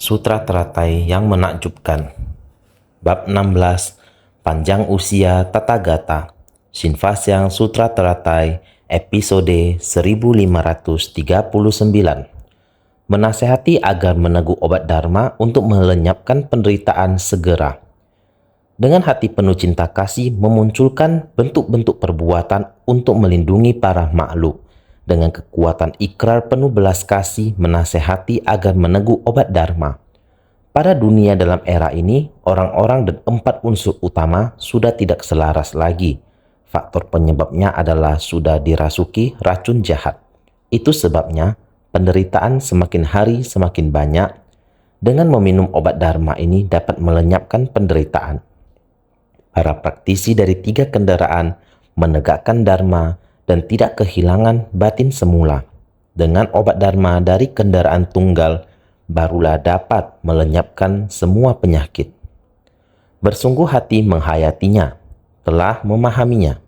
Sutra Teratai yang menakjubkan. Bab 16. Panjang usia Tathagata. Shinfasyang Sutra Teratai, episode 1539. Menasehati agar meneguk obat dharma untuk melenyapkan penderitaan segera. Dengan hati penuh cinta kasih memunculkan bentuk-bentuk perbuatan untuk melindungi para makhluk. Dengan kekuatan ikrar penuh belas kasih menasehati agar meneguk obat dharma. Pada dunia dalam era ini, orang-orang dan 4 unsur utama sudah tidak selaras lagi. Faktor penyebabnya adalah sudah dirasuki racun jahat. Itu sebabnya penderitaan semakin hari semakin banyak. Dengan meminum obat dharma ini dapat melenyapkan penderitaan. Para praktisi dari 3 kendaraan menegakkan dharma dan tidak kehilangan batin semula. Dengan obat dharma dari kendaraan tunggal, barulah dapat melenyapkan semua penyakit. Bersungguh hati menghayatinya, telah memahaminya.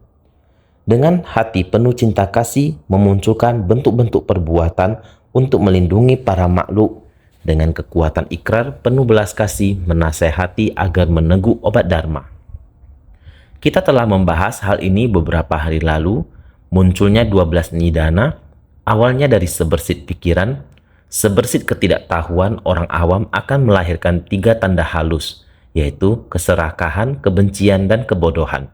Dengan hati penuh cinta kasih memunculkan bentuk-bentuk perbuatan untuk melindungi para makhluk. Dengan kekuatan ikrar penuh belas kasih menasehati agar meneguk obat dharma. Kita telah membahas hal ini beberapa hari lalu. Munculnya 12 nidana, awalnya dari sebersit pikiran. Sebersit ketidaktahuan orang awam akan melahirkan 3 tanda halus, yaitu keserakahan, kebencian, dan kebodohan.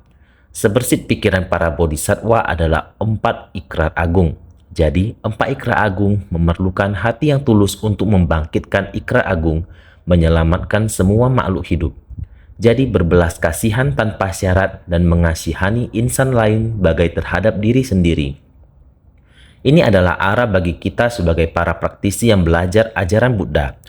Sebersit pikiran para bodhisattva adalah 4 ikrar agung. Jadi, 4 ikrar agung memerlukan hati yang tulus untuk membangkitkan ikrar agung, menyelamatkan semua makhluk hidup. Jadi berbelas kasihan tanpa syarat dan mengasihani insan lain bagai terhadap diri sendiri. Ini adalah arah bagi kita sebagai para praktisi yang belajar ajaran Buddha.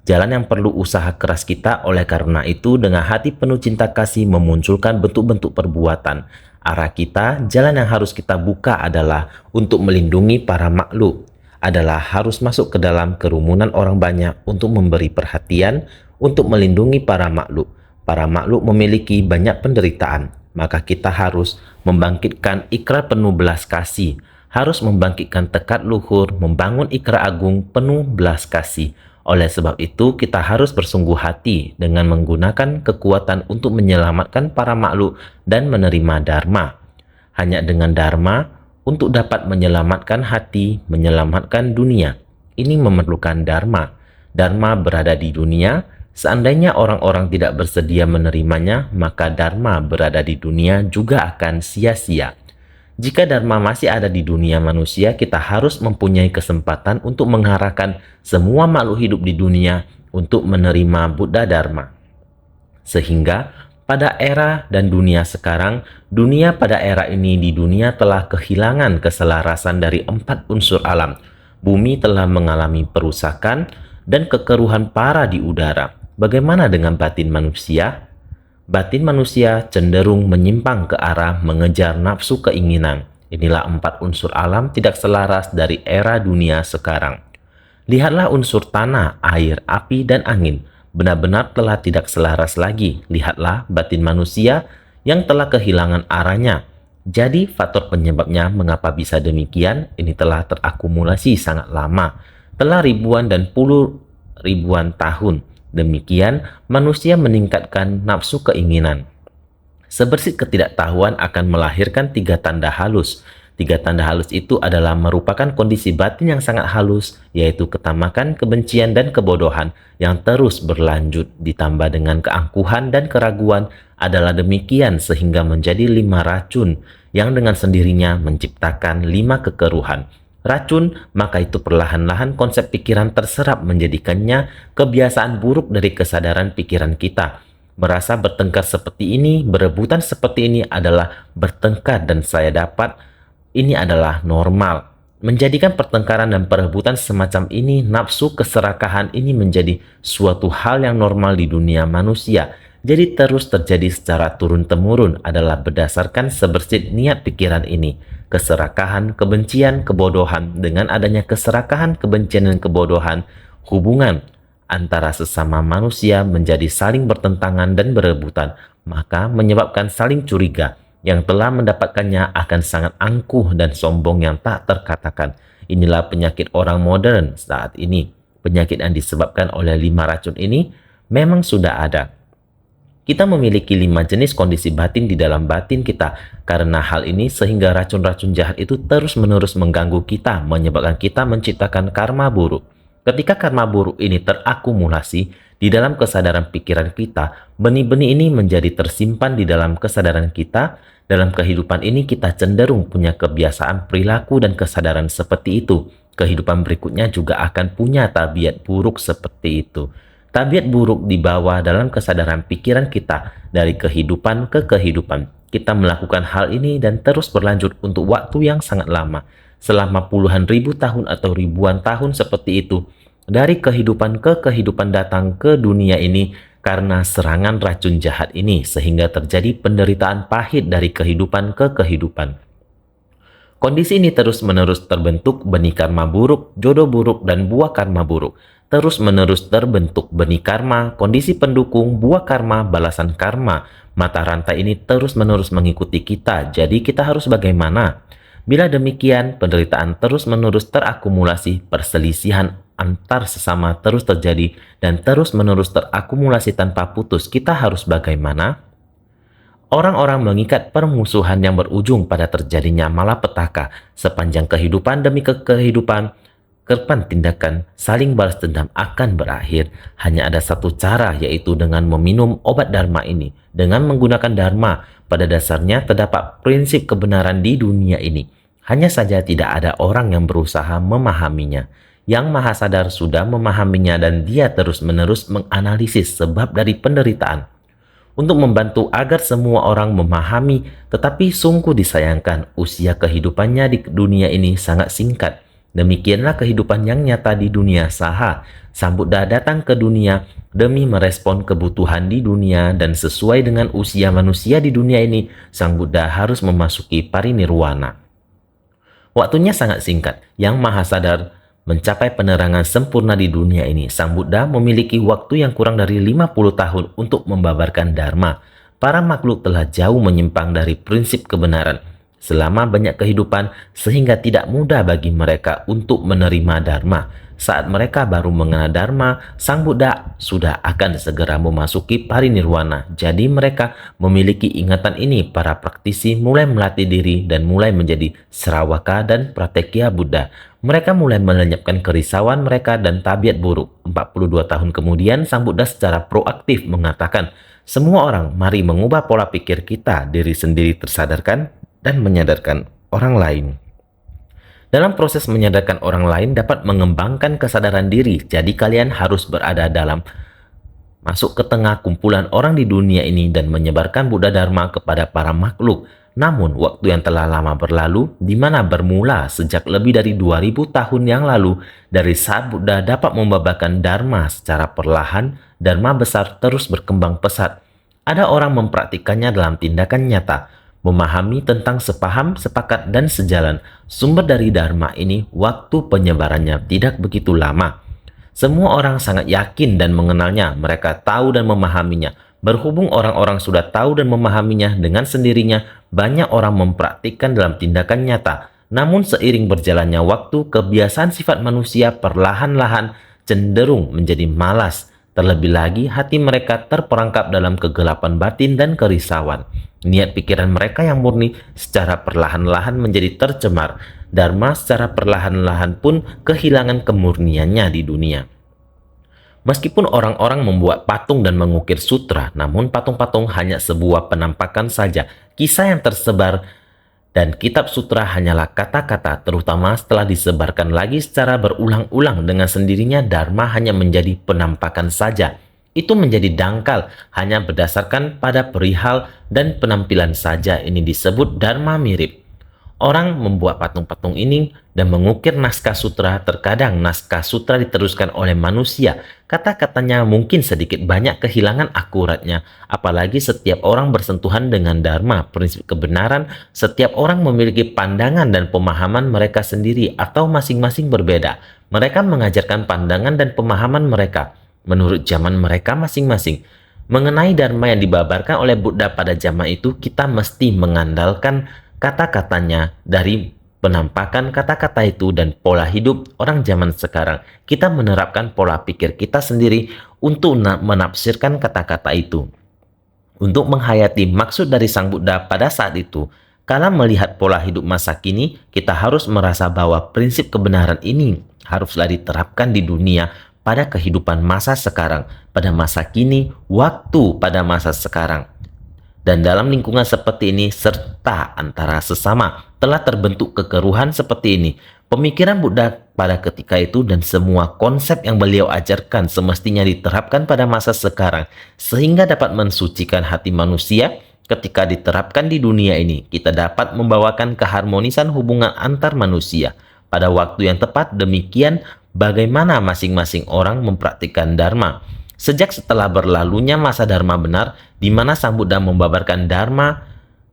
Jalan yang perlu usaha keras kita, oleh karena itu dengan hati penuh cinta kasih memunculkan bentuk-bentuk perbuatan. Arah kita, jalan yang harus kita buka adalah untuk melindungi para makhluk. Adalah harus masuk ke dalam kerumunan orang banyak untuk memberi perhatian, untuk melindungi para makhluk. Para makhluk memiliki banyak penderitaan, maka kita harus membangkitkan ikrar penuh belas kasih, harus membangkitkan tekad luhur, membangun ikrar agung penuh belas kasih. Oleh sebab itu, kita harus bersungguh hati dengan menggunakan kekuatan untuk menyelamatkan para makhluk dan menerima dharma. Hanya dengan dharma, untuk dapat menyelamatkan hati, menyelamatkan dunia. Ini memerlukan dharma. Dharma berada di dunia. Seandainya orang-orang tidak bersedia menerimanya, maka dharma berada di dunia juga akan sia-sia. Jika dharma masih ada di dunia manusia, kita harus mempunyai kesempatan untuk mengarahkan semua makhluk hidup di dunia untuk menerima Buddha Dharma. Sehingga pada era dan dunia sekarang, dunia pada era ini di dunia telah kehilangan keselarasan dari 4 unsur alam. Bumi telah mengalami perusakan dan kekeruhan parah di udara. Bagaimana dengan batin manusia? Batin manusia cenderung menyimpang ke arah mengejar nafsu keinginan. Inilah 4 unsur alam tidak selaras dari era dunia sekarang. Lihatlah unsur tanah, air, api, dan angin. Benar-benar telah tidak selaras lagi. Lihatlah batin manusia yang telah kehilangan arahnya. Jadi faktor penyebabnya mengapa bisa demikian? Ini telah terakumulasi sangat lama. Telah ribuan dan puluh ribuan tahun. Demikian, manusia meningkatkan nafsu keinginan. Sebersit ketidaktahuan akan melahirkan 3 tanda halus. 3 tanda halus itu adalah merupakan kondisi batin yang sangat halus, yaitu ketamakan, kebencian, dan kebodohan yang terus berlanjut, ditambah dengan keangkuhan dan keraguan adalah demikian sehingga menjadi 5 racun yang dengan sendirinya menciptakan 5 kekeruhan. Racun, maka itu perlahan-lahan konsep pikiran terserap menjadikannya kebiasaan buruk dari kesadaran pikiran kita. Merasa bertengkar seperti ini, berebutan seperti ini adalah bertengkar dan saya dapat ini adalah normal. Menjadikan pertengkaran dan perebutan semacam ini, nafsu keserakahan ini menjadi suatu hal yang normal di dunia manusia. Jadi terus terjadi secara turun-temurun adalah berdasarkan sebersit niat pikiran ini. Keserakahan, kebencian, kebodohan. Dengan adanya keserakahan, kebencian, dan kebodohan, hubungan antara sesama manusia menjadi saling bertentangan dan berebutan, maka menyebabkan saling curiga. Yang telah mendapatkannya akan sangat angkuh dan sombong yang tak terkatakan. Inilah penyakit orang modern saat ini. penyakit yang disebabkan oleh 5 racun ini memang sudah ada. Kita memiliki 5 jenis kondisi batin di dalam batin kita. Karena hal ini sehingga racun-racun jahat itu terus-menerus mengganggu kita, menyebabkan kita menciptakan karma buruk. Ketika karma buruk ini terakumulasi di dalam kesadaran pikiran kita, benih-benih ini menjadi tersimpan di dalam kesadaran kita. Dalam kehidupan ini kita cenderung punya kebiasaan perilaku dan kesadaran seperti itu. Kehidupan berikutnya juga akan punya tabiat buruk seperti itu. Tabiat buruk dibawa dalam kesadaran pikiran kita dari kehidupan ke kehidupan. Kita melakukan hal ini dan terus berlanjut untuk waktu yang sangat lama. Selama puluhan ribu tahun atau ribuan tahun seperti itu. Dari kehidupan ke kehidupan datang ke dunia ini karena serangan racun jahat ini sehingga terjadi penderitaan pahit dari kehidupan ke kehidupan. Kondisi ini terus-menerus terbentuk benih karma buruk, jodoh buruk, dan buah karma buruk. Terus-menerus terbentuk benih karma, kondisi pendukung, buah karma, balasan karma. Mata rantai ini terus-menerus mengikuti kita, jadi kita harus bagaimana? Bila demikian, penderitaan terus-menerus terakumulasi, perselisihan antar sesama terus terjadi, dan terus-menerus terakumulasi tanpa putus. Kita harus bagaimana? Orang-orang mengikat permusuhan yang berujung pada terjadinya malapetaka sepanjang kehidupan demi kehidupan. Kerpan tindakan saling balas dendam akan berakhir. Hanya ada satu cara, yaitu dengan meminum obat dharma ini. Dengan menggunakan dharma, pada dasarnya terdapat prinsip kebenaran di dunia ini. Hanya saja tidak ada orang yang berusaha memahaminya. Yang Maha Sadar sudah memahaminya dan dia terus-menerus menganalisis sebab dari penderitaan. Untuk membantu agar semua orang memahami, tetapi sungguh disayangkan usia kehidupannya di dunia ini sangat singkat. Demikianlah kehidupan yang nyata di dunia saha. Sang Buddha datang ke dunia demi merespon kebutuhan di dunia dan sesuai dengan usia manusia di dunia ini, Sang Buddha harus memasuki parinirwana. Waktunya sangat singkat. Yang Maha Sadar mencapai penerangan sempurna di dunia ini. Sang Buddha memiliki waktu yang kurang dari 50 tahun untuk membabarkan Dharma. Para makhluk telah jauh menyimpang dari prinsip kebenaran selama banyak kehidupan sehingga tidak mudah bagi mereka untuk menerima Dharma. Saat mereka baru mengenal Dharma, Sang Buddha sudah akan segera memasuki parinirwana. Jadi mereka memiliki ingatan ini. Para praktisi mulai melatih diri dan mulai menjadi Sravaka dan Pratekya Buddha. Mereka mulai melenyapkan kerisauan mereka dan tabiat buruk. 42 tahun kemudian, Sang Buddha secara proaktif mengatakan, semua orang mari mengubah pola pikir kita, diri sendiri tersadarkan dan menyadarkan orang lain. Dalam proses menyadarkan orang lain dapat mengembangkan kesadaran diri. Jadi kalian harus berada dalam masuk ke tengah kumpulan orang di dunia ini dan menyebarkan Buddha Dharma kepada para makhluk. Namun waktu yang telah lama berlalu, di mana bermula sejak lebih dari 2000 tahun yang lalu, dari saat Buddha dapat membabarkan Dharma secara perlahan, Dharma besar terus berkembang pesat. Ada orang mempraktikannya dalam tindakan nyata, memahami tentang sepaham, sepakat, dan sejalan. Sumber dari Dharma ini, waktu penyebarannya tidak begitu lama. Semua orang sangat yakin dan mengenalnya, mereka tahu dan memahaminya. Berhubung orang-orang sudah tahu dan memahaminya, dengan sendirinya banyak orang mempraktikkan dalam tindakan nyata. Namun seiring berjalannya waktu, kebiasaan sifat manusia perlahan-lahan cenderung menjadi malas. Terlebih lagi hati mereka terperangkap dalam kegelapan batin dan kerisauan. Niat pikiran mereka yang murni secara perlahan-lahan menjadi tercemar. Dharma secara perlahan-lahan pun kehilangan kemurniannya di dunia. Meskipun orang-orang membuat patung dan mengukir sutra, namun patung-patung hanya sebuah penampakan saja. Kisah yang tersebar dan kitab sutra hanyalah kata-kata, terutama setelah disebarkan lagi secara berulang-ulang dengan sendirinya. Dharma hanya menjadi penampakan saja. Itu menjadi dangkal hanya berdasarkan pada perihal dan penampilan saja. Ini disebut Dharma mirip. Orang membuat patung-patung ini dan mengukir naskah sutra. Terkadang naskah sutra diteruskan oleh manusia. Kata-katanya mungkin sedikit banyak kehilangan akuratnya. Apalagi setiap orang bersentuhan dengan Dharma, prinsip kebenaran. Setiap orang memiliki pandangan dan pemahaman mereka sendiri atau masing-masing berbeda. Mereka mengajarkan pandangan dan pemahaman mereka menurut zaman mereka masing-masing. Mengenai Dharma yang dibabarkan oleh Buddha pada zaman itu, kita mesti mengandalkan kata-katanya dari penampakan kata-kata itu dan pola hidup orang zaman sekarang. Kita menerapkan pola pikir kita sendiri untuk menafsirkan kata-kata itu. Untuk menghayati maksud dari Sang Buddha pada saat itu, karena melihat pola hidup masa kini, kita harus merasa bahwa prinsip kebenaran ini haruslah diterapkan di dunia pada kehidupan masa sekarang, pada masa kini, waktu pada masa sekarang. Dan dalam lingkungan seperti ini, serta antara sesama, telah terbentuk kekeruhan seperti ini. Pemikiran Buddha pada ketika itu dan semua konsep yang beliau ajarkan semestinya diterapkan pada masa sekarang, sehingga dapat mensucikan hati manusia. Ketika diterapkan di dunia ini, kita dapat membawakan keharmonisan hubungan antar manusia. Pada waktu yang tepat, demikian bagaimana masing-masing orang mempraktikkan Dharma. Sejak setelah berlalunya masa Dharma benar, di mana Sang Buddha membabarkan Dharma,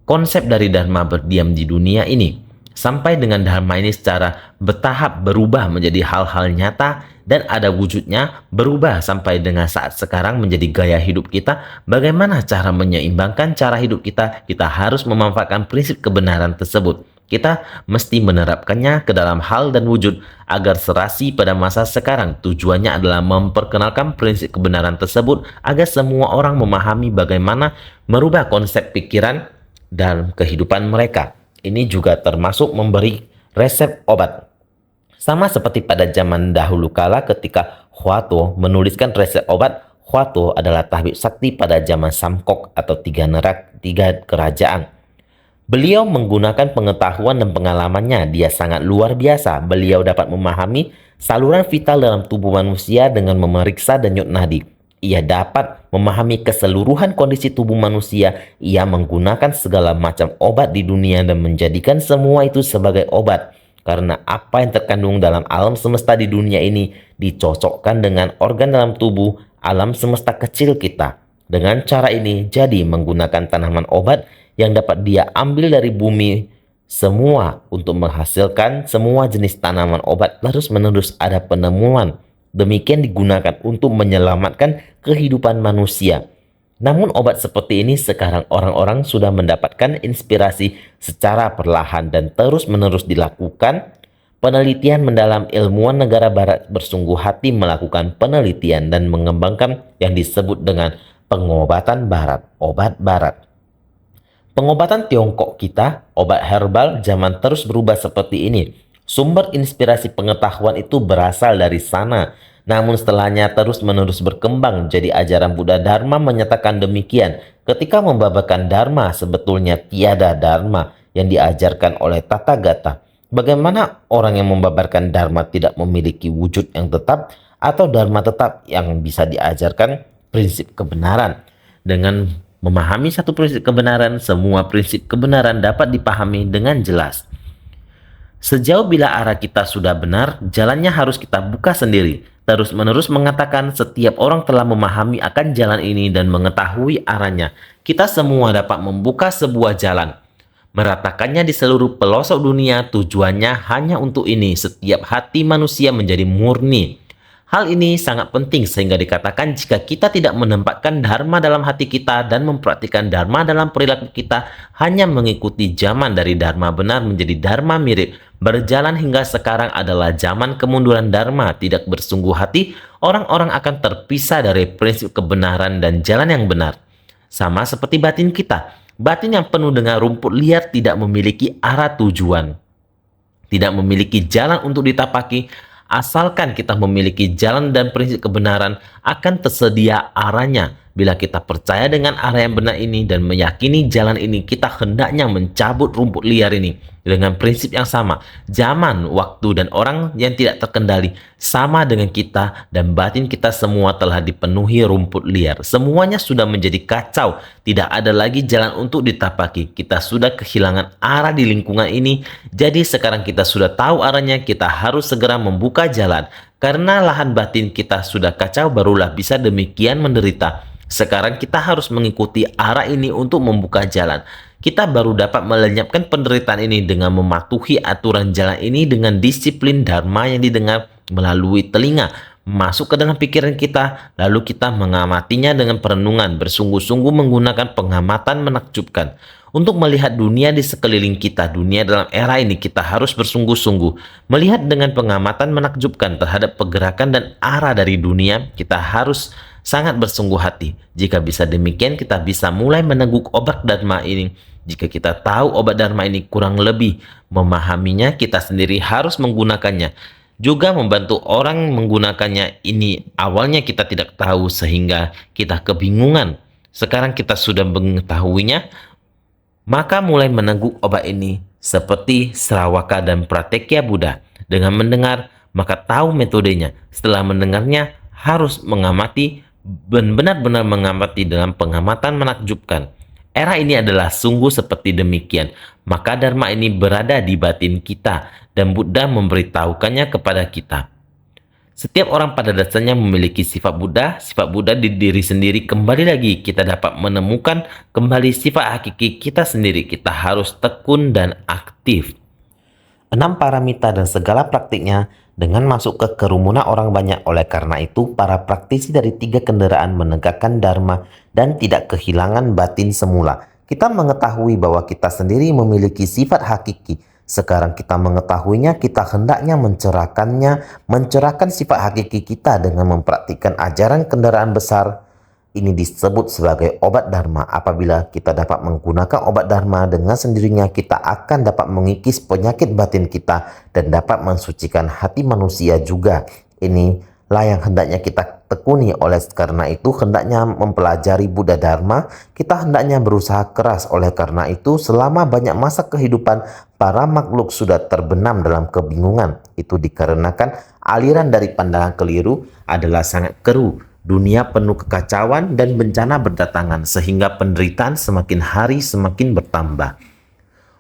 konsep dari Dharma berdiam di dunia ini, sampai dengan Dharma ini secara bertahap berubah menjadi hal-hal nyata dan ada wujudnya, berubah sampai dengan saat sekarang menjadi gaya hidup kita. Bagaimana cara menyeimbangkan cara hidup kita? Kita harus memanfaatkan prinsip kebenaran tersebut. Kita mesti menerapkannya ke dalam hal dan wujud agar serasi pada masa sekarang. Tujuannya adalah memperkenalkan prinsip kebenaran tersebut agar semua orang memahami bagaimana merubah konsep pikiran dan kehidupan mereka. Ini juga termasuk memberi resep obat. Sama seperti pada zaman dahulu kala ketika Huato menuliskan resep obat. Huato adalah tabib sakti pada zaman Samkok atau tiga kerajaan. Beliau menggunakan pengetahuan dan pengalamannya. Dia sangat luar biasa. Beliau dapat memahami saluran vital dalam tubuh manusia dengan memeriksa denyut nadi. Ia dapat memahami keseluruhan kondisi tubuh manusia. Ia menggunakan segala macam obat di dunia dan menjadikan semua itu sebagai obat. Karena apa yang terkandung dalam alam semesta di dunia ini dicocokkan dengan organ dalam tubuh alam semesta kecil kita. Dengan cara ini, jadi menggunakan tanaman obat yang dapat dia ambil dari bumi semua untuk menghasilkan semua jenis tanaman obat. Terus-menerus ada penemuan. Demikian digunakan untuk menyelamatkan kehidupan manusia. Namun obat seperti ini sekarang orang-orang sudah mendapatkan inspirasi secara perlahan dan terus-menerus dilakukan penelitian mendalam. Ilmuwan negara barat bersungguh hati melakukan penelitian dan mengembangkan yang disebut dengan pengobatan barat, obat barat. Pengobatan Tiongkok kita, obat herbal zaman terus berubah seperti ini. Sumber inspirasi pengetahuan itu berasal dari sana. Namun setelahnya terus-menerus berkembang. Jadi ajaran Buddha Dharma menyatakan demikian. Ketika membabarkan Dharma, sebetulnya tiada Dharma yang diajarkan oleh Tathagata. Bagaimana orang yang membabarkan Dharma tidak memiliki wujud yang tetap atau Dharma tetap yang bisa diajarkan prinsip kebenaran. Dengan memahami satu prinsip kebenaran, semua prinsip kebenaran dapat dipahami dengan jelas. Sejauh bila arah kita sudah benar, jalannya harus kita buka sendiri. Terus-menerus mengatakan setiap orang telah memahami akan jalan ini dan mengetahui arahnya. Kita semua dapat membuka sebuah jalan. Meratakannya di seluruh pelosok dunia, tujuannya hanya untuk ini. Setiap hati manusia menjadi murni. Hal ini sangat penting sehingga dikatakan jika kita tidak menempatkan Dharma dalam hati kita dan mempraktikkan Dharma dalam perilaku kita, hanya mengikuti zaman dari Dharma benar menjadi Dharma mirip. Berjalan hingga sekarang adalah zaman kemunduran Dharma. Tidak bersungguh hati, orang-orang akan terpisah dari prinsip kebenaran dan jalan yang benar. Sama seperti batin kita. Batin yang penuh dengan rumput liar tidak memiliki arah tujuan. Tidak memiliki jalan untuk ditapaki. Asalkan kita memiliki jalan dan prinsip kebenaran, akan tersedia arahnya. Bila kita percaya dengan arah yang benar ini dan meyakini jalan ini, kita hendaknya mencabut rumput liar ini dengan prinsip yang sama. Zaman, waktu, dan orang yang tidak terkendali sama dengan kita, dan batin kita semua telah dipenuhi rumput liar. Semuanya sudah menjadi kacau. Tidak ada lagi jalan untuk ditapaki. Kita sudah kehilangan arah di lingkungan ini. Jadi sekarang kita sudah tahu arahnya, kita harus segera membuka jalan. Karena lahan batin kita sudah kacau, barulah bisa demikian menderita. Sekarang kita harus mengikuti arah ini untuk membuka jalan. Kita baru dapat melenyapkan penderitaan ini dengan mematuhi aturan jalan ini dengan disiplin Dharma yang didengar melalui telinga. masuk ke dalam pikiran kita, lalu kita mengamatinya dengan perenungan, bersungguh-sungguh menggunakan pengamatan menakjubkan. Untuk melihat dunia di sekeliling kita, dunia dalam era ini kita harus bersungguh-sungguh. Melihat dengan pengamatan menakjubkan terhadap pergerakan dan arah dari dunia, kita harus sangat bersungguh hati. Jika bisa demikian, kita bisa mulai meneguk obat Dharma ini. Jika kita tahu obat Dharma ini kurang lebih memahaminya, kita sendiri harus menggunakannya. Juga membantu orang menggunakannya ini awalnya kita tidak tahu sehingga kita kebingungan. Sekarang kita sudah mengetahuinya, maka mulai meneguk obat ini seperti Sravaka dan Pratyekya Buddha. Dengan mendengar, maka tahu metodenya. Setelah mendengarnya, harus mengamati, benar-benar mengamati dalam pengamatan menakjubkan. Era ini adalah sungguh seperti demikian. Maka Dharma ini berada di batin kita dan Buddha memberitahukannya kepada kita. Setiap orang pada dasarnya memiliki sifat Buddha di diri sendiri. Kembali lagi kita dapat menemukan kembali sifat hakiki kita sendiri. Kita harus tekun dan aktif. 6 paramita dan segala praktiknya dengan masuk ke kerumunan orang banyak. Oleh karena itu, para praktisi dari 3 kendaraan menegakkan Dharma dan tidak kehilangan batin semula. Kita mengetahui bahwa kita sendiri memiliki sifat hakiki. Sekarang kita mengetahuinya, kita hendaknya mencerahkan sifat hakiki kita dengan mempraktikkan ajaran kendaraan besar. Ini disebut sebagai obat Dharma. Apabila kita dapat menggunakan obat Dharma, dengan sendirinya kita akan dapat mengikis penyakit batin kita dan dapat mensucikan hati manusia juga. Inilah yang hendaknya kita tekuni. Oleh karena itu, hendaknya mempelajari Buddha Dharma. Kita hendaknya berusaha keras. Oleh karena itu, selama banyak masa kehidupan, para makhluk sudah terbenam dalam kebingungan. Itu dikarenakan aliran dari pandangan keliru adalah sangat keruh. Dunia penuh kekacauan dan bencana berdatangan sehingga penderitaan semakin hari semakin bertambah.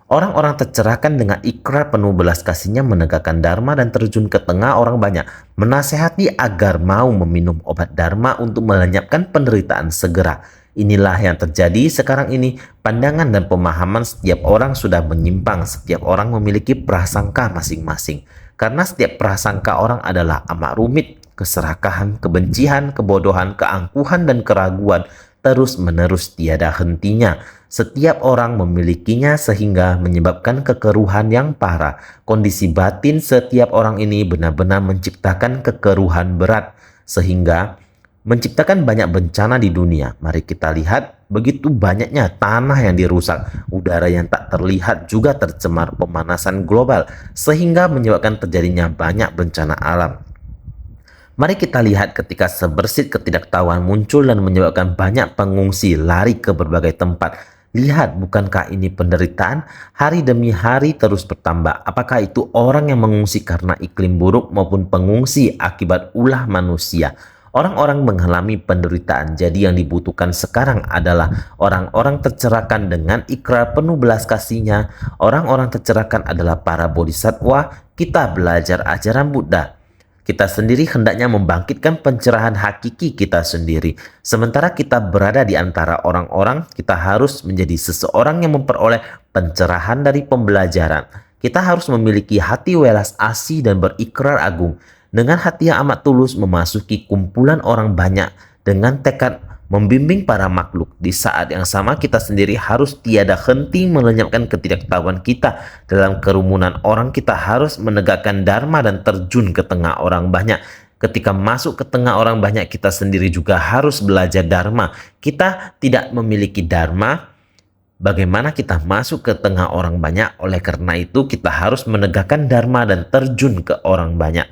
Orang-orang tercerahkan dengan ikrar penuh belas kasihnya menegakkan Dharma dan terjun ke tengah orang banyak, menasehati agar mau meminum obat Dharma untuk melenyapkan penderitaan segera. Inilah yang terjadi sekarang ini. Pandangan dan pemahaman setiap orang sudah menyimpang. Setiap orang memiliki prasangka masing-masing. Karena setiap prasangka orang adalah amat rumit. Keserakahan, kebencian, kebodohan, keangkuhan, dan keraguan terus-menerus tiada hentinya. Setiap orang memilikinya sehingga menyebabkan kekeruhan yang parah. Kondisi batin setiap orang ini benar-benar menciptakan kekeruhan berat sehingga menciptakan banyak bencana di dunia. Mari kita lihat begitu banyaknya tanah yang dirusak, udara yang tak terlihat juga tercemar, pemanasan global sehingga menyebabkan terjadinya banyak bencana alam. Mari kita lihat ketika sebersit ketidaktahuan muncul dan menyebabkan banyak pengungsi lari ke berbagai tempat. Lihat, bukankah ini penderitaan? Hari demi hari terus bertambah. Apakah itu orang yang mengungsi karena iklim buruk maupun pengungsi akibat ulah manusia? Orang-orang mengalami penderitaan. Jadi yang dibutuhkan sekarang adalah orang-orang tercerahkan dengan ikrar penuh belas kasihnya. Orang-orang tercerahkan adalah para bodhisattva. Kita belajar ajaran Buddha. Kita sendiri hendaknya membangkitkan pencerahan hakiki kita sendiri. Sementara kita berada di antara orang-orang, kita harus menjadi seseorang yang memperoleh pencerahan dari pembelajaran. Kita harus memiliki hati welas asih dan berikrar agung. Dengan hati yang amat tulus memasuki kumpulan orang banyak dengan tekad membimbing para makhluk. Di saat yang sama kita sendiri harus tiada henti melenyapkan ketidaktahuan kita. Dalam kerumunan orang kita harus menegakkan Dharma dan terjun ke tengah orang banyak. Ketika masuk ke tengah orang banyak, kita sendiri juga harus belajar Dharma. Kita tidak memiliki Dharma, bagaimana kita masuk ke tengah orang banyak? Oleh karena itu kita harus menegakkan Dharma dan terjun ke orang banyak.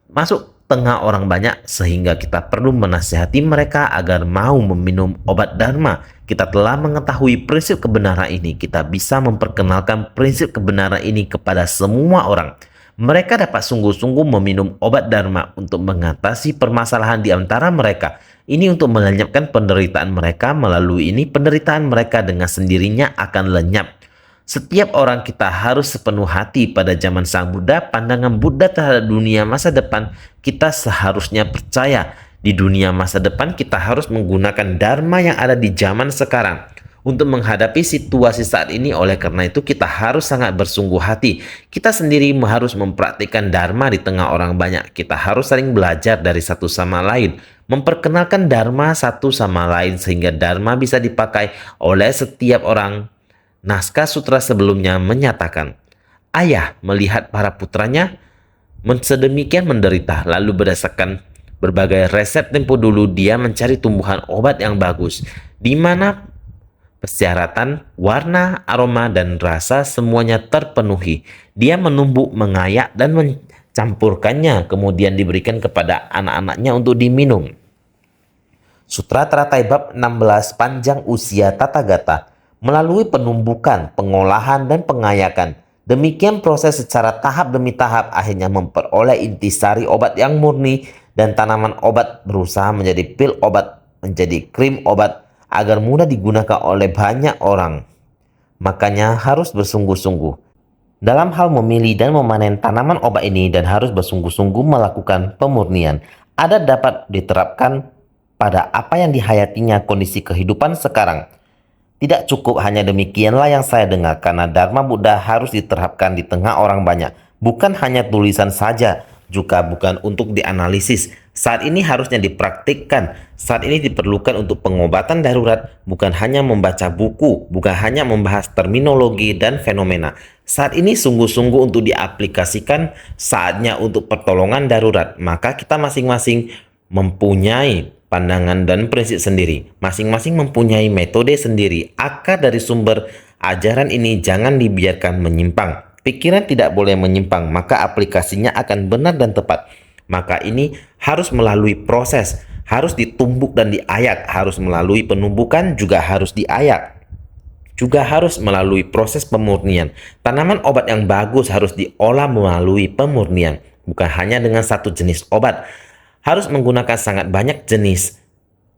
Masuk tengah orang banyak sehingga kita perlu menasihati mereka agar mau meminum obat Dharma. Kita telah mengetahui prinsip kebenaran ini. Kita bisa memperkenalkan prinsip kebenaran ini kepada semua orang. Mereka dapat sungguh-sungguh meminum obat Dharma untuk mengatasi permasalahan di antara mereka. Ini untuk melenyapkan penderitaan mereka. Melalui ini penderitaan mereka dengan sendirinya akan lenyap. Setiap orang kita harus sepenuh hati pada zaman Sang Buddha. Pandangan Buddha terhadap dunia masa depan kita seharusnya percaya. Di dunia masa depan kita harus menggunakan Dharma yang ada di zaman sekarang. untuk menghadapi situasi saat ini. Oleh karena itu kita harus sangat bersungguh hati. Kita sendiri harus mempraktikkan Dharma di tengah orang banyak. Kita harus saling belajar dari satu sama lain, memperkenalkan Dharma satu sama lain sehingga Dharma bisa dipakai oleh setiap orang. Naskah sutra sebelumnya menyatakan, ayah melihat para putranya sedemikian menderita, lalu berdasarkan berbagai resep tempo dulu dia mencari tumbuhan obat yang bagus, di mana persyaratan, warna, aroma, dan rasa semuanya terpenuhi. Dia menumbuk, mengayak, dan mencampurkannya, kemudian diberikan kepada anak-anaknya untuk diminum. Sutra Teratai Bab 16 Panjang Usia Tathagata. Melalui penumbukan, pengolahan, dan pengayakan, demikian proses secara tahap demi tahap akhirnya memperoleh intisari obat yang murni, dan tanaman obat berusaha menjadi pil obat, menjadi krim obat, agar mudah digunakan oleh banyak orang. Makanya harus bersungguh-sungguh dalam hal memilih dan memanen tanaman obat ini, dan harus bersungguh-sungguh melakukan pemurnian. Ada dapat diterapkan pada apa yang dihayatinya kondisi kehidupan sekarang. Tidak cukup hanya demikianlah yang saya dengar, karena Dharma Buddha harus diterapkan di tengah orang banyak. Bukan hanya tulisan saja, juga bukan untuk dianalisis. Saat ini harusnya dipraktikkan. Saat ini diperlukan untuk pengobatan darurat, bukan hanya membaca buku, bukan hanya membahas terminologi dan fenomena. Saat ini sungguh-sungguh untuk diaplikasikan, saatnya untuk pertolongan darurat. Maka kita masing-masing mempunyai pandangan dan prinsip sendiri. Masing-masing mempunyai metode sendiri. Akar dari sumber ajaran ini jangan dibiarkan menyimpang. Pikiran tidak boleh menyimpang, maka aplikasinya akan benar dan tepat. Maka ini harus melalui proses, harus ditumbuk dan diayak, harus melalui penumbukan, juga harus diayak. Juga harus melalui proses pemurnian. Tanaman obat yang bagus harus diolah melalui pemurnian, bukan hanya dengan satu jenis obat. Harus menggunakan sangat banyak jenis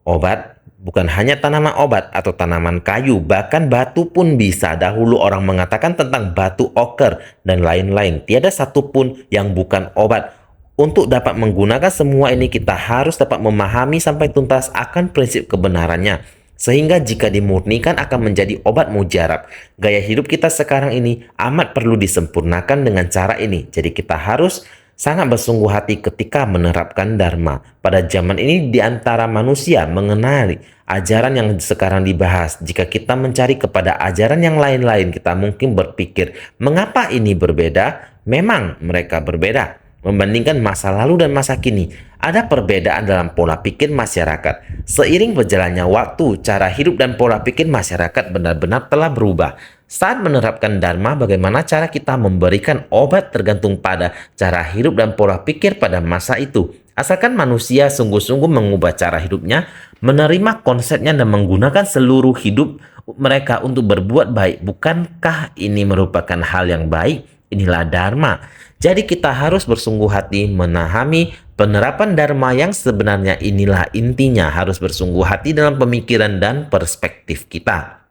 obat, bukan hanya tanaman obat atau tanaman kayu, bahkan batu pun bisa. Dahulu orang mengatakan tentang batu oker dan lain-lain. Tiada satupun yang bukan obat. Untuk dapat menggunakan semua ini, kita harus dapat memahami sampai tuntas akan prinsip kebenarannya, sehingga jika dimurnikan akan menjadi obat mujarab. Gaya hidup kita sekarang ini amat perlu disempurnakan dengan cara ini. Jadi kita harus sangat bersungguh hati ketika menerapkan Dharma. Pada zaman ini di antara manusia mengenali ajaran yang sekarang dibahas. Jika kita mencari kepada ajaran yang lain-lain, kita mungkin berpikir, mengapa ini berbeda? Memang mereka berbeda. Membandingkan masa lalu dan masa kini, ada perbedaan dalam pola pikir masyarakat. Seiring berjalannya waktu, cara hidup dan pola pikir masyarakat benar-benar telah berubah. Saat menerapkan Dharma, bagaimana cara kita memberikan obat tergantung pada cara hidup dan pola pikir pada masa itu. Asalkan manusia sungguh-sungguh mengubah cara hidupnya, menerima konsepnya dan menggunakan seluruh hidup mereka untuk berbuat baik. Bukankah ini merupakan hal yang baik? Inilah Dharma. Jadi kita harus bersungguh hati memahami penerapan Dharma yang sebenarnya. Inilah intinya, harus bersungguh hati dalam pemikiran dan perspektif kita.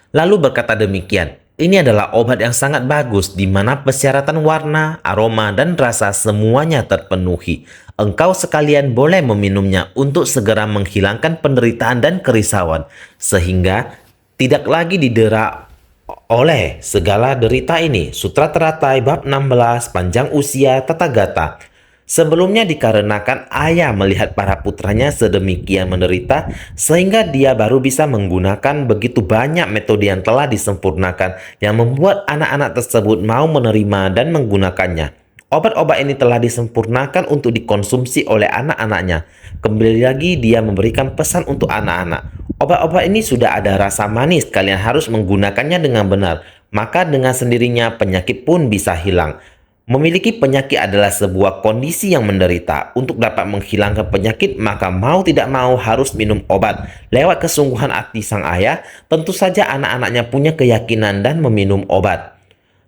Lalu berkata demikian, ini adalah obat yang sangat bagus, di mana persyaratan warna, aroma, dan rasa semuanya terpenuhi. Engkau sekalian boleh meminumnya untuk segera menghilangkan penderitaan dan kerisauan, sehingga tidak lagi didera oleh segala derita ini. Sutra Teratai Bab 16 Panjang Usia Tathagata. Sebelumnya dikarenakan ayah melihat para putranya sedemikian menderita, sehingga dia baru bisa menggunakan begitu banyak metode yang telah disempurnakan, yang membuat anak-anak tersebut mau menerima dan menggunakannya. Obat-obat ini telah disempurnakan untuk dikonsumsi oleh anak-anaknya. Kembali lagi dia memberikan pesan untuk anak-anak. Obat-obat ini sudah ada rasa manis, kalian harus menggunakannya dengan benar. Maka dengan sendirinya penyakit pun bisa hilang. Memiliki penyakit adalah sebuah kondisi yang menderita. Untuk dapat menghilangkan penyakit, maka mau tidak mau harus minum obat. Lewat kesungguhan hati sang ayah, tentu saja anak-anaknya punya keyakinan dan meminum obat.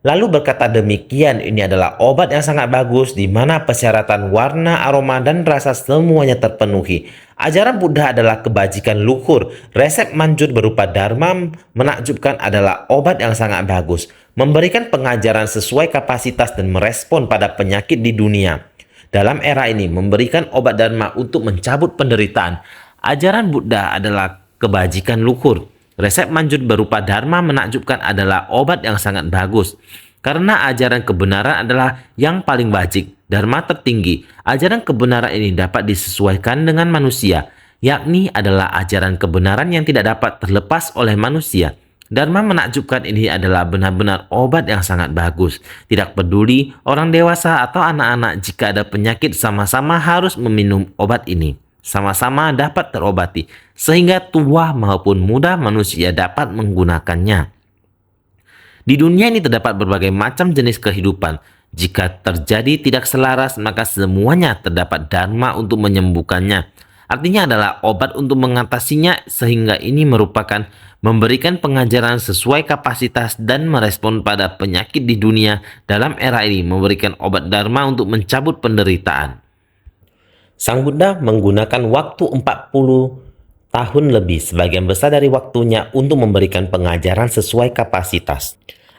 Lalu berkata demikian, ini adalah obat yang sangat bagus, di mana persyaratan warna, aroma, dan rasa semuanya terpenuhi. Ajaran Buddha adalah kebajikan luhur. Resep manjur berupa Dharma menakjubkan adalah obat yang sangat bagus. Memberikan pengajaran sesuai kapasitas dan merespon pada penyakit di dunia. Dalam era ini, memberikan obat Dharma untuk mencabut penderitaan. Ajaran Buddha adalah kebajikan luhur. Resep manjur berupa dharma menakjubkan adalah obat yang sangat bagus. Karena ajaran kebenaran adalah yang paling wajib, dharma tertinggi. Ajaran kebenaran ini dapat disesuaikan dengan manusia, yakni adalah ajaran kebenaran yang tidak dapat terlepas oleh manusia. Dharma menakjubkan ini adalah benar-benar obat yang sangat bagus. Tidak peduli orang dewasa atau anak-anak, jika ada penyakit sama-sama harus meminum obat ini. Sama-sama dapat terobati, sehingga tua maupun muda manusia dapat menggunakannya. Di dunia ini terdapat berbagai macam jenis kehidupan. Jika terjadi tidak selaras, maka semuanya terdapat dharma untuk menyembuhkannya. Artinya adalah obat untuk mengatasinya, sehingga ini merupakan memberikan pengajaran sesuai kapasitas dan merespon pada penyakit di dunia. Dalam era ini memberikan obat dharma untuk mencabut penderitaan. Sang Buddha menggunakan waktu 40 tahun lebih, sebagian besar dari waktunya untuk memberikan pengajaran sesuai kapasitas.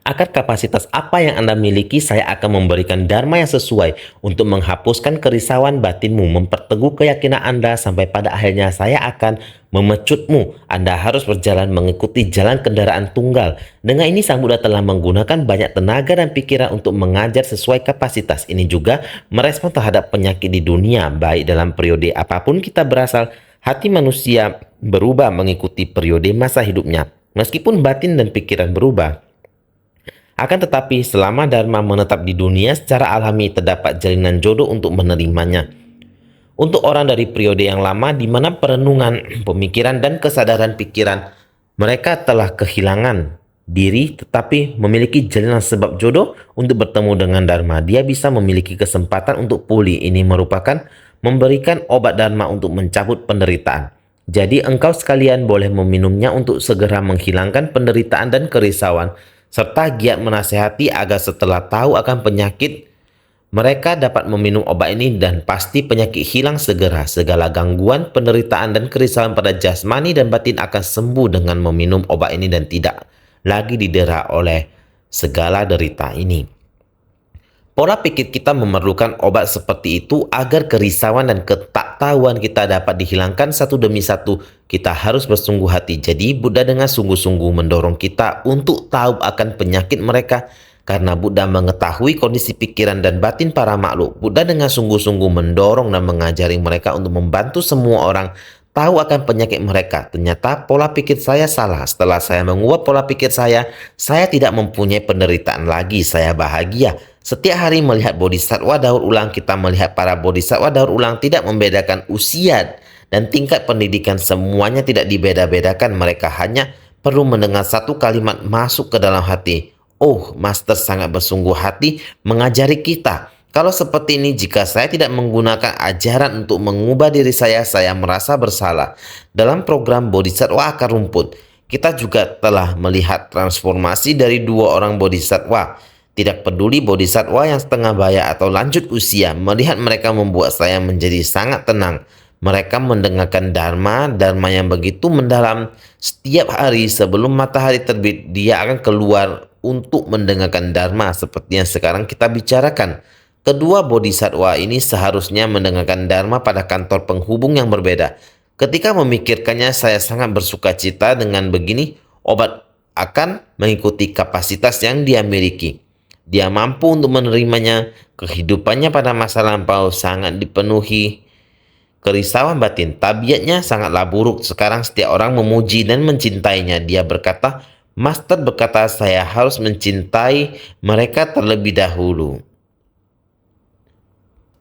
Akan kapasitas apa yang Anda miliki, saya akan memberikan dharma yang sesuai untuk menghapuskan kerisauan batinmu, memperteguh keyakinan Anda, sampai pada akhirnya saya akan memecutmu. Anda harus berjalan mengikuti jalan kendaraan tunggal. Dengan ini Sang Buddha telah menggunakan banyak tenaga dan pikiran untuk mengajar sesuai kapasitas. Ini juga merespon terhadap penyakit di dunia, baik dalam periode apapun kita berasal. Hati manusia berubah mengikuti periode masa hidupnya, meskipun batin dan pikiran berubah. Akan tetapi, selama dharma menetap di dunia, secara alami terdapat jalinan jodoh untuk menerimanya. Untuk orang dari periode yang lama, di mana perenungan, pemikiran, dan kesadaran pikiran mereka telah kehilangan diri, tetapi memiliki jalinan sebab jodoh untuk bertemu dengan dharma, dia bisa memiliki kesempatan untuk pulih. Ini merupakan memberikan obat dharma untuk mencabut penderitaan. Jadi engkau sekalian boleh meminumnya untuk segera menghilangkan penderitaan dan kerisauan, serta giat menasehati agar setelah tahu akan penyakit, mereka dapat meminum obat ini dan pasti penyakit hilang segera. Segala gangguan, penderitaan, dan kerisauan pada jasmani dan batin akan sembuh dengan meminum obat ini dan tidak lagi didera oleh segala derita ini. Pola pikir kita memerlukan obat seperti itu agar kerisauan dan ketaktahuan kita dapat dihilangkan satu demi satu. Kita harus bersungguh hati. Jadi Buddha dengan sungguh-sungguh mendorong kita untuk tahu akan penyakit mereka. Karena Buddha mengetahui kondisi pikiran dan batin para makhluk, Buddha dengan sungguh-sungguh mendorong dan mengajari mereka untuk membantu semua orang tahu akan penyakit mereka. Ternyata pola pikir saya salah. Setelah saya mengubah pola pikir saya tidak mempunyai penderitaan lagi. Saya bahagia. Setiap hari melihat bodhisattva daur ulang, kita melihat para bodhisattva daur ulang tidak membedakan usia dan tingkat pendidikan, semuanya tidak dibeda-bedakan. Mereka hanya perlu mendengar satu kalimat masuk ke dalam hati. Oh, Master sangat bersungguh hati mengajari kita. Kalau seperti ini, jika saya tidak menggunakan ajaran untuk mengubah diri saya merasa bersalah. Dalam program Bodhisattva Akar Rumput, kita juga telah melihat transformasi dari 2 orang bodhisattva. Tidak peduli bodhisattva yang setengah baya atau lanjut usia, melihat mereka membuat saya menjadi sangat tenang. Mereka mendengarkan dharma yang begitu mendalam. Setiap hari sebelum matahari terbit, dia akan keluar untuk mendengarkan dharma seperti yang sekarang kita bicarakan. Kedua bodhisattva ini seharusnya mendengarkan dharma pada kantor penghubung yang berbeda. Ketika memikirkannya, saya sangat bersuka cita dengan begini. Obat akan mengikuti kapasitas yang dia miliki. Dia mampu untuk menerimanya. Kehidupannya pada masa lampau sangat dipenuhi kerisauan batin. Tabiatnya sangatlah buruk. Sekarang setiap orang memuji dan mencintainya. Dia berkata, Master berkata saya harus mencintai mereka terlebih dahulu,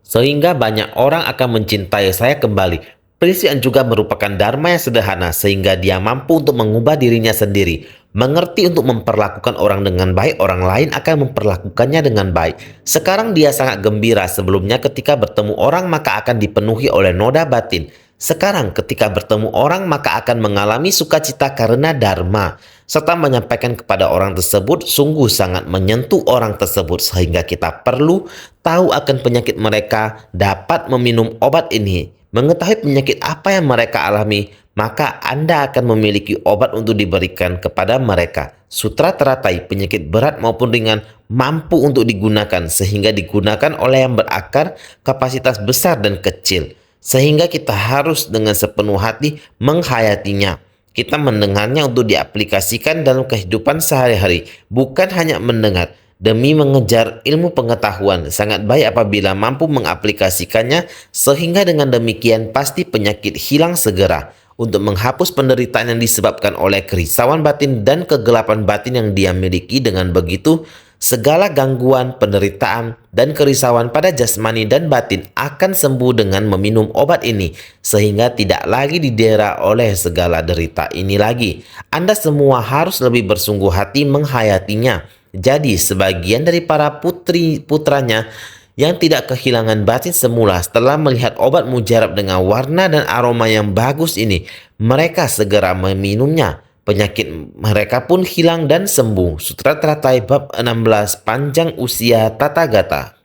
sehingga banyak orang akan mencintai saya kembali. Prinsip yang juga merupakan dharma yang sederhana, sehingga dia mampu untuk mengubah dirinya sendiri. Mengerti untuk memperlakukan orang dengan baik, orang lain akan memperlakukannya dengan baik. Sekarang dia sangat gembira. Sebelumnya ketika bertemu orang maka akan dipenuhi oleh noda batin. Sekarang ketika bertemu orang maka akan mengalami sukacita karena dharma. Serta menyampaikan kepada orang tersebut sungguh sangat menyentuh orang tersebut, sehingga kita perlu tahu akan penyakit mereka, dapat meminum obat ini. Mengetahui penyakit apa yang mereka alami, maka Anda akan memiliki obat untuk diberikan kepada mereka. Sutra teratai, penyakit berat maupun ringan mampu untuk digunakan, sehingga digunakan oleh yang berakar kapasitas besar dan kecil. Sehingga kita harus dengan sepenuh hati menghayatinya. Kita mendengarnya untuk diaplikasikan dalam kehidupan sehari-hari, bukan hanya mendengar. Demi mengejar ilmu pengetahuan, sangat baik apabila mampu mengaplikasikannya, sehingga dengan demikian pasti penyakit hilang segera. Untuk menghapus penderitaan yang disebabkan oleh kerisauan batin dan kegelapan batin yang dia miliki, dengan begitu segala gangguan, penderitaan, dan kerisauan pada jasmani dan batin akan sembuh dengan meminum obat ini, sehingga tidak lagi didera oleh segala derita ini lagi. Anda semua harus lebih bersungguh hati menghayatinya. Jadi, sebagian dari para putri-putranya yang tidak kehilangan batin semula setelah melihat obat mujarab dengan warna dan aroma yang bagus ini, mereka segera meminumnya. Penyakit mereka pun hilang dan sembuh. Sutra Teratai bab 16, panjang usia Tata Gata.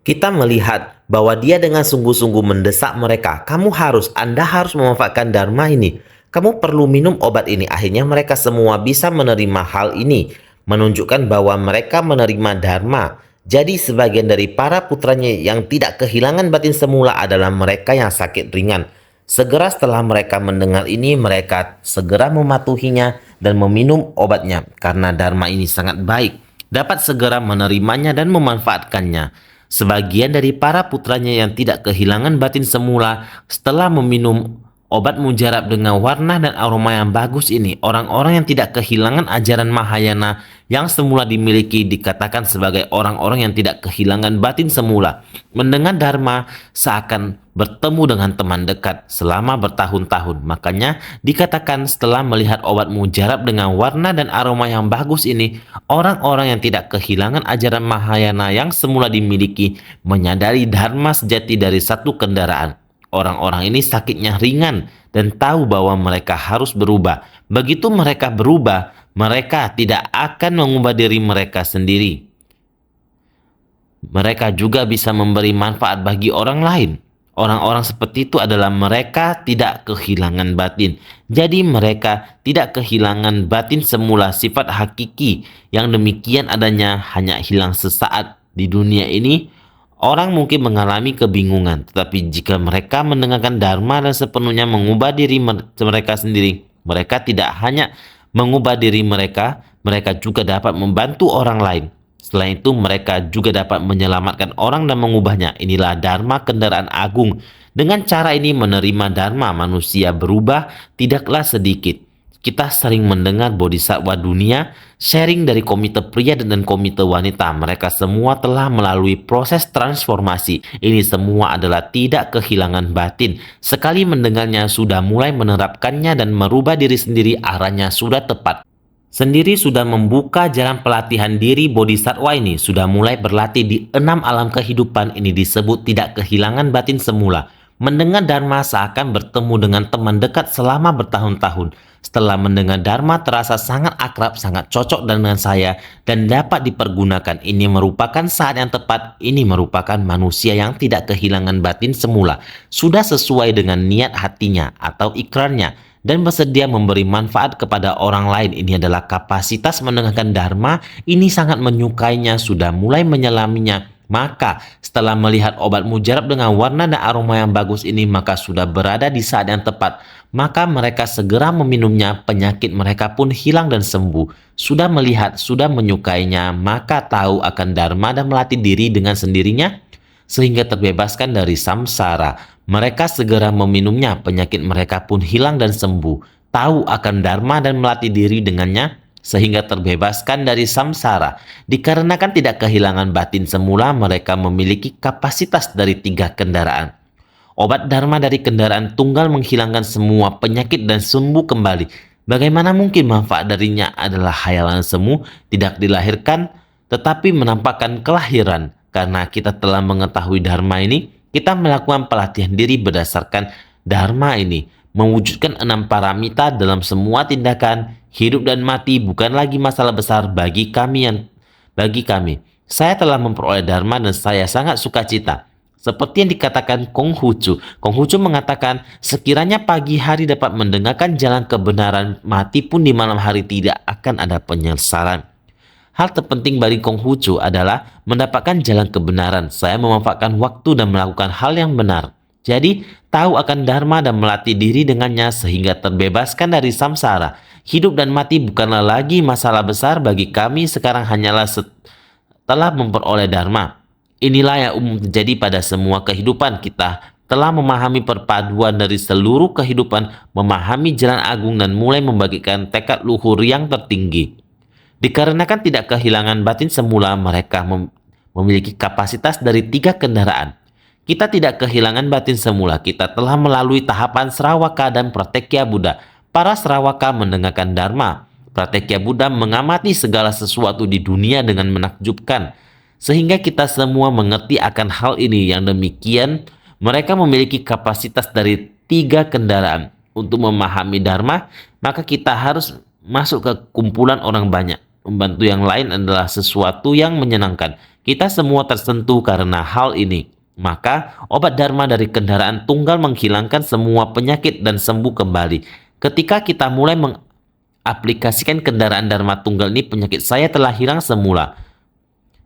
Kita melihat bahwa dia dengan sungguh-sungguh mendesak mereka. Anda harus memanfaatkan dharma ini. Kamu perlu minum obat ini. Akhirnya mereka semua bisa menerima hal ini, menunjukkan bahwa mereka menerima dharma. Jadi sebagian dari para putranya yang tidak kehilangan batin semula adalah mereka yang sakit ringan. Segera setelah mereka mendengar ini, mereka segera mematuhinya dan meminum obatnya. Karena dharma ini sangat baik, dapat segera menerimanya dan memanfaatkannya. Sebagian dari para putranya yang tidak kehilangan batin semula setelah meminum obat mujarab dengan warna dan aroma yang bagus ini, orang-orang yang tidak kehilangan ajaran Mahayana yang semula dimiliki dikatakan sebagai orang-orang yang tidak kehilangan batin semula. Mendengar dharma seakan bertemu dengan teman dekat selama bertahun-tahun. Makanya dikatakan setelah melihat obat mujarab dengan warna dan aroma yang bagus ini, orang-orang yang tidak kehilangan ajaran Mahayana yang semula dimiliki menyadari dharma sejati dari satu kendaraan. Orang-orang ini sakitnya ringan dan tahu bahwa mereka harus berubah. Begitu mereka berubah, mereka tidak akan mengubah diri mereka sendiri. Mereka juga bisa memberi manfaat bagi orang lain. Orang-orang seperti itu adalah mereka tidak kehilangan batin. Jadi mereka tidak kehilangan batin semula, sifat hakiki yang demikian adanya hanya hilang sesaat di dunia ini. Orang mungkin mengalami kebingungan, tetapi jika mereka mendengarkan dharma dan sepenuhnya mengubah diri mereka sendiri, mereka tidak hanya mengubah diri mereka, mereka juga dapat membantu orang lain. Selain itu, mereka juga dapat menyelamatkan orang dan mengubahnya. Inilah dharma kendaraan agung. Dengan cara ini menerima dharma, manusia berubah tidaklah sedikit. Kita sering mendengar bodhisattva dunia sharing dari komite pria dan komite wanita. Mereka semua telah melalui proses transformasi. Ini semua adalah tidak kehilangan batin. Sekali mendengarnya sudah mulai menerapkannya dan merubah diri sendiri, arahnya sudah tepat. Sendiri sudah membuka jalan pelatihan diri bodhisattva ini. Sudah mulai berlatih di 6 alam kehidupan. Ini disebut tidak kehilangan batin semula. Mendengar dharma seakan bertemu dengan teman dekat selama bertahun-tahun. Setelah mendengar dharma terasa sangat akrab, sangat cocok dengan saya dan dapat dipergunakan. Ini merupakan saat yang tepat. Ini merupakan manusia yang tidak kehilangan batin semula. Sudah sesuai dengan niat hatinya atau ikrarnya dan bersedia memberi manfaat kepada orang lain. Ini adalah kapasitas mendengarkan dharma. Ini sangat menyukainya, sudah mulai menyelaminya. Maka setelah melihat obat mujarab dengan warna dan aroma yang bagus ini, maka sudah berada di saat yang tepat. Maka mereka segera meminumnya, penyakit mereka pun hilang dan sembuh. Sudah melihat, sudah menyukainya, maka tahu akan dharma dan melatih diri dengan sendirinya, sehingga terbebaskan dari samsara. Mereka segera meminumnya, penyakit mereka pun hilang dan sembuh. Tahu akan dharma dan melatih diri dengannya, sehingga terbebaskan dari samsara. Dikarenakan tidak kehilangan batin semula, mereka memiliki kapasitas dari 3 kendaraan. Obat dharma dari kendaraan tunggal menghilangkan semua penyakit dan sembuh kembali. Bagaimana mungkin manfaat darinya adalah hayalan semu, tidak dilahirkan, tetapi menampakkan kelahiran. Karena kita telah mengetahui dharma ini, kita melakukan pelatihan diri berdasarkan dharma ini. Mewujudkan 6 paramita dalam semua tindakan, hidup dan mati bukan lagi masalah besar bagi kami. Saya telah memperoleh dharma dan saya sangat sukacita. Seperti yang dikatakan Konghucu. Konghucu mengatakan, sekiranya pagi hari dapat mendengarkan jalan kebenaran, mati pun di malam hari tidak akan ada penyesalan. Hal terpenting bagi Konghucu adalah mendapatkan jalan kebenaran. Saya memanfaatkan waktu dan melakukan hal yang benar. Jadi, tahu akan dharma dan melatih diri dengannya sehingga terbebaskan dari samsara. Hidup dan mati bukanlah lagi masalah besar bagi kami sekarang, hanyalah setelah memperoleh dharma. Inilah yang umum terjadi pada semua kehidupan kita. Telah memahami perpaduan dari seluruh kehidupan, memahami jalan agung dan mulai membagikan tekad luhur yang tertinggi. Dikarenakan tidak kehilangan batin semula, mereka memiliki kapasitas dari 3 kendaraan. Kita tidak kehilangan batin semula, kita telah melalui tahapan Sravaka dan Pratekya Buddha. Para Sravaka mendengarkan Dharma. Pratekya Buddha mengamati segala sesuatu di dunia dengan menakjubkan. Sehingga kita semua mengerti akan hal ini. Yang demikian, mereka memiliki kapasitas dari 3 kendaraan. Untuk memahami Dharma, maka kita harus masuk ke kumpulan orang banyak. Membantu yang lain adalah sesuatu yang menyenangkan. Kita semua tersentuh karena hal ini. Maka, obat dharma dari kendaraan tunggal menghilangkan semua penyakit dan sembuh kembali. Ketika kita mulai mengaplikasikan kendaraan dharma tunggal ini, penyakit saya telah hilang semula.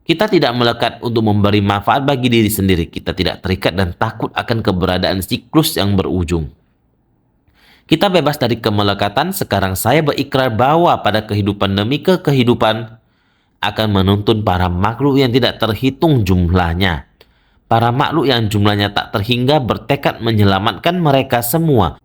Kita tidak melekat untuk memberi manfaat bagi diri sendiri. Kita tidak terikat dan takut akan keberadaan siklus yang berujung. Kita bebas dari kemelekatan. Sekarang saya berikrar bahwa pada kehidupan demi kehidupan akan menuntun para makhluk yang tidak terhitung jumlahnya. Para makhluk yang jumlahnya tak terhingga bertekad menyelamatkan mereka semua.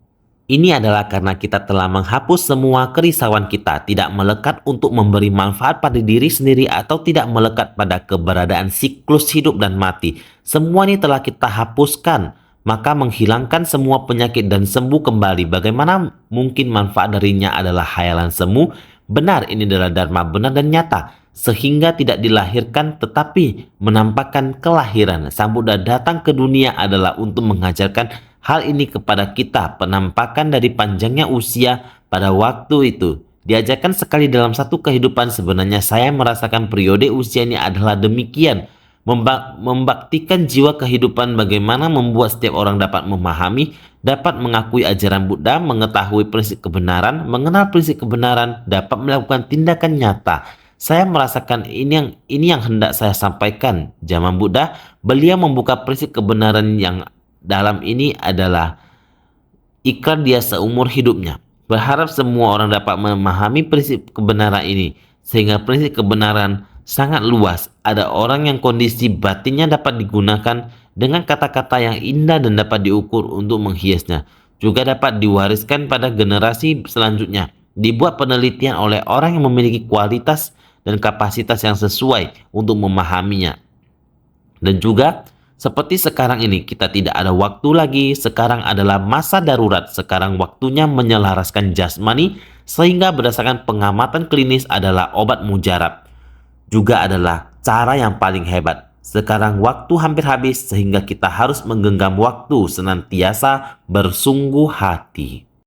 Ini adalah karena kita telah menghapus semua kerisauan kita, tidak melekat untuk memberi manfaat pada diri sendiri atau tidak melekat pada keberadaan siklus hidup dan mati. Semua ini telah kita hapuskan, maka menghilangkan semua penyakit dan sembuh kembali. Bagaimana mungkin manfaat darinya adalah khayalan semu? Benar, ini adalah dharma benar dan nyata, sehingga tidak dilahirkan tetapi menampakkan kelahiran. Sang Buddha datang ke dunia adalah untuk mengajarkan hal ini kepada kita. Penampakan dari panjangnya usia pada waktu itu diajarkan sekali dalam satu kehidupan. Sebenarnya saya merasakan periode usia ini adalah demikian. Membaktikan jiwa kehidupan, bagaimana membuat setiap orang dapat memahami, dapat mengakui ajaran Buddha, mengetahui prinsip kebenaran, mengenal prinsip kebenaran, dapat melakukan tindakan nyata. Saya merasakan ini yang hendak saya sampaikan. Zaman Buddha, beliau membuka prinsip kebenaran yang dalam ini adalah ikrar dia seumur hidupnya. Berharap semua orang dapat memahami prinsip kebenaran ini, sehingga prinsip kebenaran sangat luas. Ada orang yang kondisi batinnya dapat digunakan dengan kata-kata yang indah dan dapat diukur untuk menghiasnya. Juga dapat diwariskan pada generasi selanjutnya. Dibuat penelitian oleh orang yang memiliki kualitas dan kapasitas yang sesuai untuk memahaminya. Dan juga seperti sekarang ini, kita tidak ada waktu lagi. Sekarang adalah masa darurat. Sekarang waktunya menyelaraskan jasmani, sehingga berdasarkan pengamatan klinis adalah obat mujarab. Juga adalah cara yang paling hebat. Sekarang waktu hampir habis, sehingga kita harus menggenggam waktu, senantiasa bersungguh hati.